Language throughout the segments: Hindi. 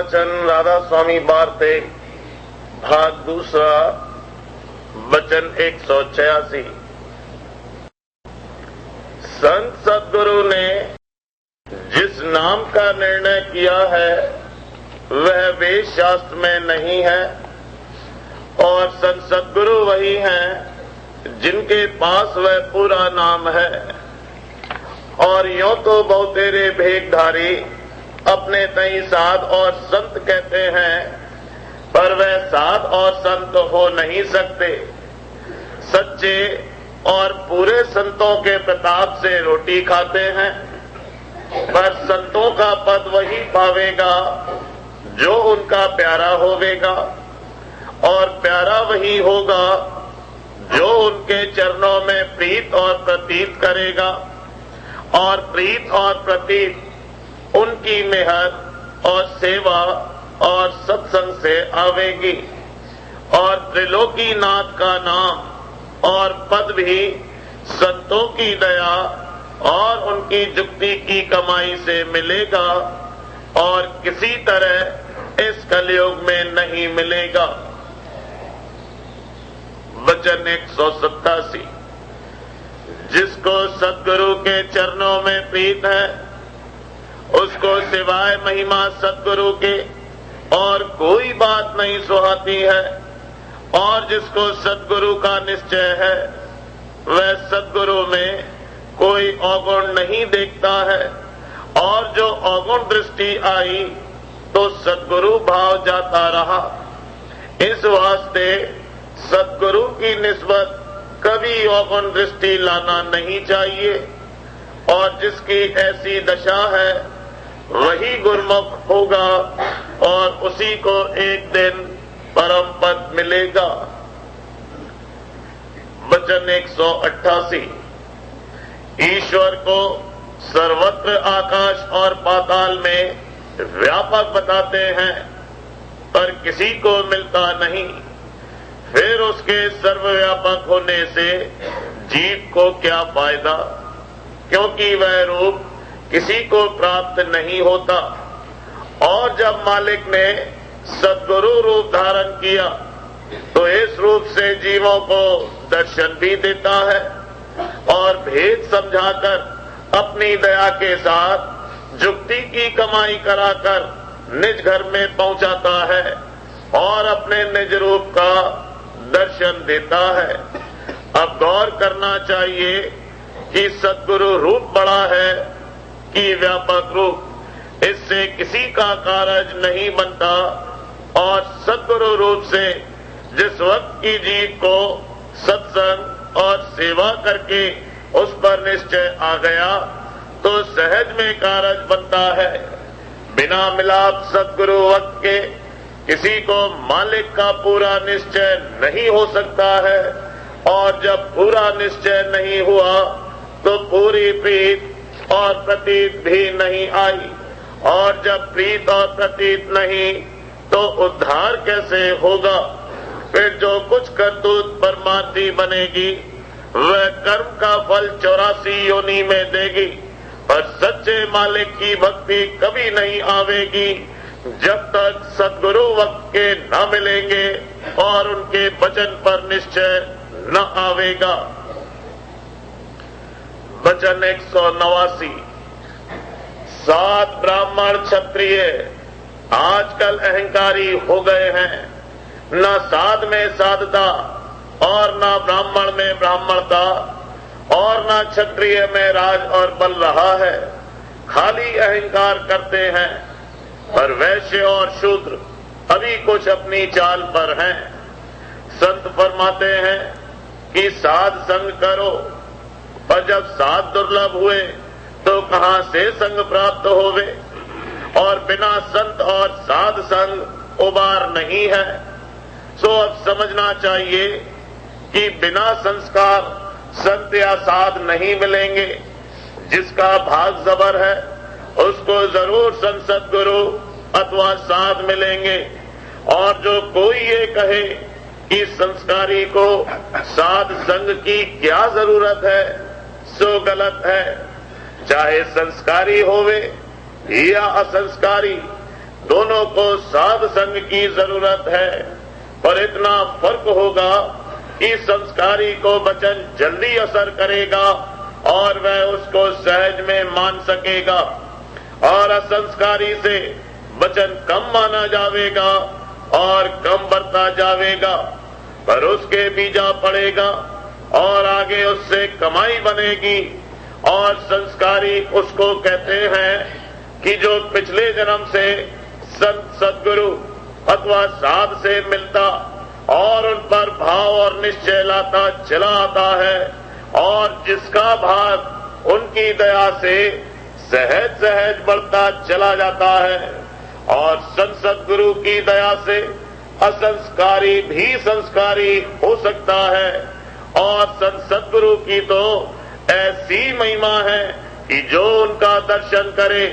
प्रवचन राधा स्वामी बारते भाग दूसरा वचन 186। संत सद्गुरु ने जिस नाम का निर्णय किया है वह वेद शास्त्र में नहीं है और संत सद्गुरु वही हैं जिनके पास वह पूरा नाम है। और यूं तो बहुतेरे भेखधारी अपने तई साध और संत कहते हैं, पर वह साध और संत हो नहीं सकते। सच्चे और पूरे संतों के प्रताप से रोटी खाते हैं, पर संतों का पद वही पावेगा जो उनका प्यारा होवेगा, और प्यारा वही होगा जो उनके चरणों में प्रीत और प्रतीत करेगा, और प्रीत और प्रतीत उनकी मेहर और सेवा और सत्संग से आवेगी। और त्रिलोकीनाथ का नाम और पद भी संतों की दया और उनकी जुक्ति की कमाई से मिलेगा और किसी तरह इस कलयुग में नहीं मिलेगा। वचन 187। जिसको सद्गुरु के चरणों में प्रीत है उसको सिवाय महिमा सद्गुरु के और कोई बात नहीं सुहाती है। और जिसको सद्गुरु का निश्चय है वह सद्गुरु में कोई अवगुण नहीं देखता है, और जो अवगुण दृष्टि आई तो सद्गुरु भाव जाता रहा। इस वास्ते सद्गुरु की निस्बत कभी अवगुण दृष्टि लाना नहीं चाहिए। और जिसकी ऐसी दशा है वही गुरमुख होगा और उसी को एक दिन परम पद मिलेगा। वचन 188। ईश्वर को सर्वत्र आकाश और पाताल में व्यापक बताते हैं, पर किसी को मिलता नहीं। फिर उसके सर्वव्यापक होने से जीव को क्या फायदा, क्योंकि वह रूप किसी को प्राप्त नहीं होता। और जब मालिक ने सद्गुरु रूप धारण किया तो इस रूप से जीवों को दर्शन भी देता है और भेद समझाकर अपनी दया के साथ जुक्ति की कमाई कराकर निज घर में पहुंचाता है और अपने निज रूप का दर्शन देता है। अब गौर करना चाहिए कि सद्गुरु रूप बड़ा है कि व्यापक रूप, इससे किसी का कारज नहीं बनता। और सद्गुरु रूप से जिस वक्त की जीव को सत्संग और सेवा करके उस पर निश्चय आ गया तो सहज में कारज बनता है। बिना मिलाप सद्गुरु वक्त के किसी को मालिक का पूरा निश्चय नहीं हो सकता है, और जब पूरा निश्चय नहीं हुआ तो पूरी प्रीत और प्रतीत भी नहीं आई, और जब प्रीत और प्रतीत नहीं तो उद्धार कैसे होगा। फिर जो कुछ करतूत परमार्थी बनेगी वह कर्म का फल 84 योनि में देगी, पर सच्चे मालिक की भक्ति कभी नहीं आवेगी जब तक सद्गुरु वक्त के न मिलेंगे और उनके वचन पर निश्चय न आवेगा। वचन 189। सात ब्राह्मण क्षत्रिय आजकल अहंकारी हो गए हैं, न साध में साधता और न ब्राह्मण में ब्राह्मणता और न क्षत्रिय में राज और बल रहा है। खाली अहंकार करते हैं, पर वैश्य और शूद्र अभी कुछ अपनी चाल पर हैं। संत फरमाते हैं कि साध संग करो, पर जब साध दुर्लभ हुए तो कहां से संग प्राप्त होवे। और बिना संत और साध संग उबार नहीं है। सो अब समझना चाहिए कि बिना संस्कार संत या साध नहीं मिलेंगे। जिसका भाग जबर है उसको जरूर संत सद्गुरु अथवा साध मिलेंगे। और जो कोई ये कहे कि संस्कारी को साध संग की क्या जरूरत है, सो गलत है। चाहे संस्कारी होवे या असंस्कारी, दोनों को साध संग की जरूरत है, पर इतना फर्क होगा कि संस्कारी को वचन जल्दी असर करेगा और वह उसको सहज में मान सकेगा, और असंस्कारी से वचन कम माना जावेगा और कम बरता जावेगा, पर उसके बीजा पड़ेगा और आगे उससे कमाई बनेगी। और संस्कारी उसको कहते हैं कि जो पिछले जन्म से संत सद्गुरु अथवा साध से मिलता और उन पर भाव और निश्चय लाता चला आता है, और जिसका भाव उनकी दया से सहज सहज बढ़ता चला जाता है। और संत सद्गुरु की दया से असंस्कारी भी संस्कारी हो सकता है, और संत सद्गुरु की तो ऐसी महिमा है कि जो उनका दर्शन करे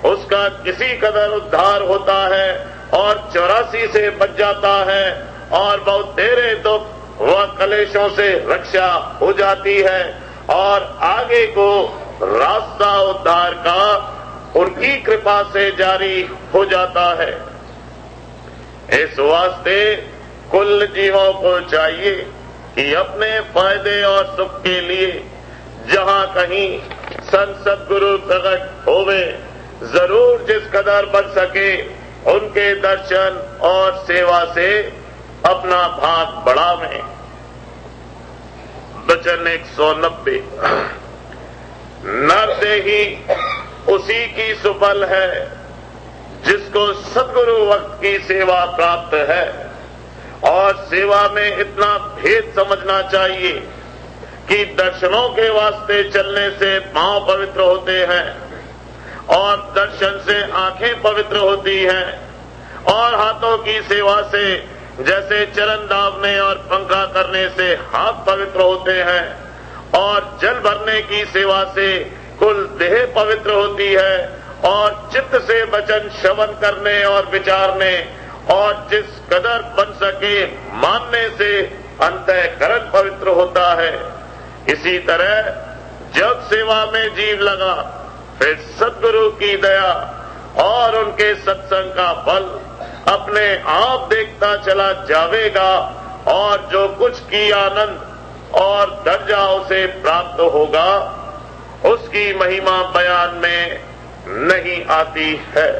उसका किसी कदर उद्धार होता है और 84 से बच जाता है, और बहुत तेरे दुख व कलेशों से रक्षा हो जाती है, और आगे को रास्ता उद्धार का उनकी कृपा से जारी हो जाता है। इस वास्ते कुल जीवों को चाहिए कि अपने फायदे और सुख के लिए जहां कहीं संत सद्गुरु प्रकट होवे, जरूर जिस कदर बन सके उनके दर्शन और सेवा से अपना भाग बढ़ावें। वचन 190। नर देही उसी की सुफल है जिसको सद्गुरु वक्त की सेवा प्राप्त है, और सेवा में इतना भेद समझना चाहिए कि दर्शनों के वास्ते चलने से पांव पवित्र होते हैं, और दर्शन से आंखें पवित्र होती हैं, और हाथों की सेवा से जैसे चरण दाबने और पंखा करने से हाथ पवित्र होते हैं, और जल भरने की सेवा से कुल देह पवित्र होती है, और चित्त से वचन श्रवण करने और विचारने और जिस कदर बन सके मानने से अंतःकरण पवित्र होता है। इसी तरह जब सेवा में जीव लगा, फिर सद्गुरु की दया और उनके सत्संग का फल अपने आप देखता चला जावेगा, और जो कुछ की आनंद और दर्जा उसे प्राप्त होगा उसकी महिमा बयान में नहीं आती है।